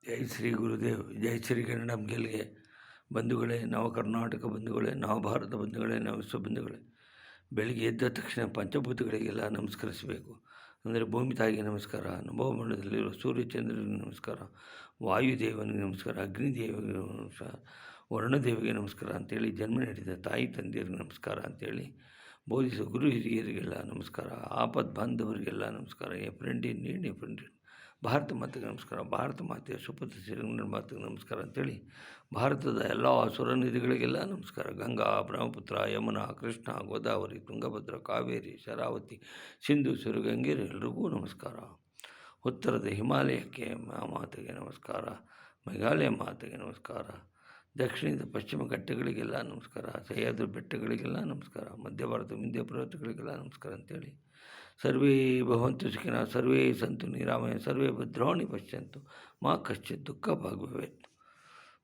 ಜೈ ಶ್ರೀ ಗುರುದೇವ್, ಜೈ ಶ್ರೀ ಕನ್ನಡಂ ಗೆಲ್ಗೆ. ಬಂಧುಗಳೇ, ನವ ಕರ್ನಾಟಕ ಬಂಧುಗಳೇ, ನವ ಭಾರತ ಬಂಧುಗಳೇ, ನವ ವಿಶ್ವ ಬಂಧುಗಳೇ, ಬೆಳಿಗ್ಗೆ ಎದ್ದ ತಕ್ಷಣ ಪಂಚಭೂತಗಳಿಗೆಲ್ಲ ನಮಸ್ಕರಿಸಬೇಕು. ಅಂದರೆ ಭೂಮಿ ತಾಯಿಗೆ ನಮಸ್ಕಾರ, ನಭೋಮಂಡಲದಲ್ಲಿರುವ ಸೂರ್ಯಚಂದ್ರನಿಗೆ ನಮಸ್ಕಾರ, ವಾಯುದೇವನಿಗೆ ನಮಸ್ಕಾರ, ಅಗ್ನಿದೇವಿಗೆ ನಮಸ್ಕಾರ, ವರ್ಣದೇವಿಗೆ ನಮಸ್ಕಾರ ಅಂತೇಳಿ, ಜನ್ಮ ನೀಡಿದ ತಾಯಿ ತಂದೆಯರಿಗೆ ನಮಸ್ಕಾರ ಅಂತೇಳಿ ಬೋಧಿಸುವ ಗುರು ಹಿರಿಯರಿಗೆಲ್ಲ ನಮಸ್ಕಾರ, ಆಪತ್ ಬಾಂಧವರಿಗೆಲ್ಲ ನಮಸ್ಕಾರ, A friend in need, A friend in Bharat ಮಾತೆಗೆ ನಮಸ್ಕಾರ, ಭಾರತ ಮಾತೆಯ ಸುಪುತ್ರ ಶ್ರೀರಂಗನ ಮಾತೆಗೆ ನಮಸ್ಕಾರ ಅಂತೇಳಿ ಭಾರತದ ಎಲ್ಲ ಸುರ ನದಿಗಳಿಗೆಲ್ಲ ನಮಸ್ಕಾರ. ಗಂಗಾ, ಬ್ರಹ್ಮಪುತ್ರ, ಯಮುನಾ, ಕೃಷ್ಣ, ಗೋದಾವರಿ, ತುಂಗಭದ್ರ, ಕಾವೇರಿ, ಶರಾವತಿ, ಸಿಂಧು, ಸಿರುಗಂಗೇರಿ ಎಲ್ರಿಗೂ ನಮಸ್ಕಾರ. ಉತ್ತರದ ಹಿಮಾಲಯಕ್ಕೆ ಮಾತೆಗೆ ನಮಸ್ಕಾರ, ಮೇಘಾಲಯ ಮಾತೆಗೆ ನಮಸ್ಕಾರ, ದಕ್ಷಿಣದ ಪಶ್ಚಿಮ ಘಟ್ಟಗಳಿಗೆಲ್ಲ ನಮಸ್ಕಾರ, ಸಹ್ಯಾದ್ರಿ ಬೆಟ್ಟಗಳಿಗೆಲ್ಲ ನಮಸ್ಕಾರ, ಮಧ್ಯ ಭಾರತ ವಿಂಧ್ಯ ಪರ್ವತಗಳಿಗೆಲ್ಲ ನಮಸ್ಕಾರ ಅಂತೇಳಿ ಸರ್ವೇ ಭವಂತು ಸುಖಿನಃ, ಸರ್ವೇ ಸಂತು ನಿರಾಮಯ, ಸರ್ವೇ ಭದ್ರಾಣಿ ಪಶ್ಯಂತು ಮಾ ಕಶ್ಚಿತ್ ದುಃಖ ಭಾಗ್ಭವೇತ್.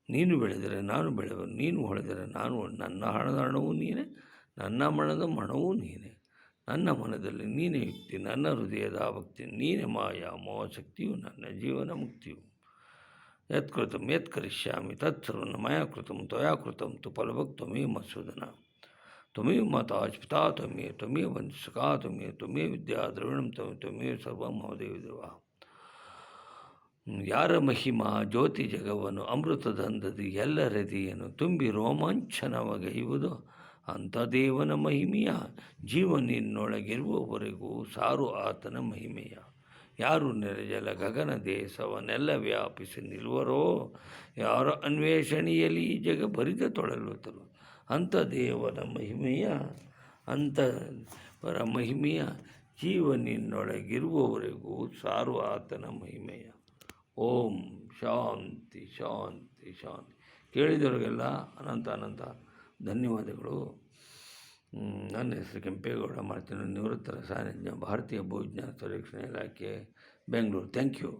ನೀನು ಬೆಳೆದರೆ ನಾನು ಬೆಳೆಯುವನು, ನೀನು ಹೊಳೆದರೆ ನಾನು, ನನ್ನ ಹಣದ ಹಣವೂ ನೀನೇ, ನನ್ನ ಮನದ ಮಣವೂ ನೀನೇ, ನನ್ನ ಮನದಲ್ಲಿ ನೀನೇ ಯುಕ್ತಿ, ನನ್ನ ಹೃದಯದ ಭಕ್ತಿ ನೀನೇ, ಮಾಯಾ ಮೋಹಶಕ್ತಿಯು ನನ್ನ ಜೀವನ ಮುಕ್ತಿಯು. ಯತ್ಕೃತಂ ಯತ್ ಕರಿಷ್ಯಾಮಿ ತತ್ಸರ್ವಂ ಮಯಾ ಕೃತಂ ತ್ವಯಾ ಕೃತಂ ತು ಫಲಭಕ್ತ್ವಮೇವ ಮಧುಸೂದನ. ತ್ವಮೇವ ಮಾತಾ ಪಿತಾ ತ್ವಮೇವ, ತ್ವಮೇವ ವಂಶಕಾ ತ್ವಮೇವ, ತ್ವಮೇವ ವಿದ್ಯಾ ದ್ರವಿಣಂ ತ್ವಮೇವ ಸರ್ವಂ ಮಮ ದೇವ. ಯಾರ ಮಹಿಮಾ ಜ್ಯೋತಿ ಜಗವನ್ನು ಅಮೃತದಂದದಿ ಎಲ್ಲರೆದಿಯನ್ನು ತುಂಬಿ ರೋಮಾಂಚನವಗೈಯುವುದು, ಅಂಥ ದೇವನ ಮಹಿಮೆಯ ಜೀವನಿನ್ನೊಳಗಿರುವವರೆಗೂ ಸಾರು ಆತನ ಮಹಿಮೆಯ. ಯಾರು ನೆರೆಜಲ ಗಗನ ದೇಶವನ್ನೆಲ್ಲ ವ್ಯಾಪಿಸಿ ನಿಲ್ಲುವರೋ, ಯಾರ ಅನ್ವೇಷಣೆಯಲ್ಲಿ ಈ ಜಗ ಬರಿದ ತೊಳಲುತ್ತರು, ಅಂಥ ದೇವನ ಮಹಿಮೆಯ, ಅಂಥವರ ಮಹಿಮೆಯ ಜೀವನಿನ್ನೊಳಗಿರುವವರೆಗೂ ಸಾರು ಆತನ ಮಹಿಮೆಯ. ಓಂ ಶಾಂತಿ ಶಾಂತಿ ಶಾಂತಿ. ಕೇಳಿದವರಿಗೆಲ್ಲ ಅನಂತ ಅನಂತ ಧನ್ಯವಾದಗಳು. ನನ್ನ ಹೆಸರು ಕೆಂಪೇಗೌಡ ಮಾಡ್ತೀನಿ, ನಿವೃತ್ತರ ಸಾನ್ನಿಧ್ಯ, ಭಾರತೀಯ ಭೂವಿಜ್ಞಾನ ಸರ್ವೇಕ್ಷಣಾ ಇಲಾಖೆ, ಬೆಂಗಳೂರು. Thank you.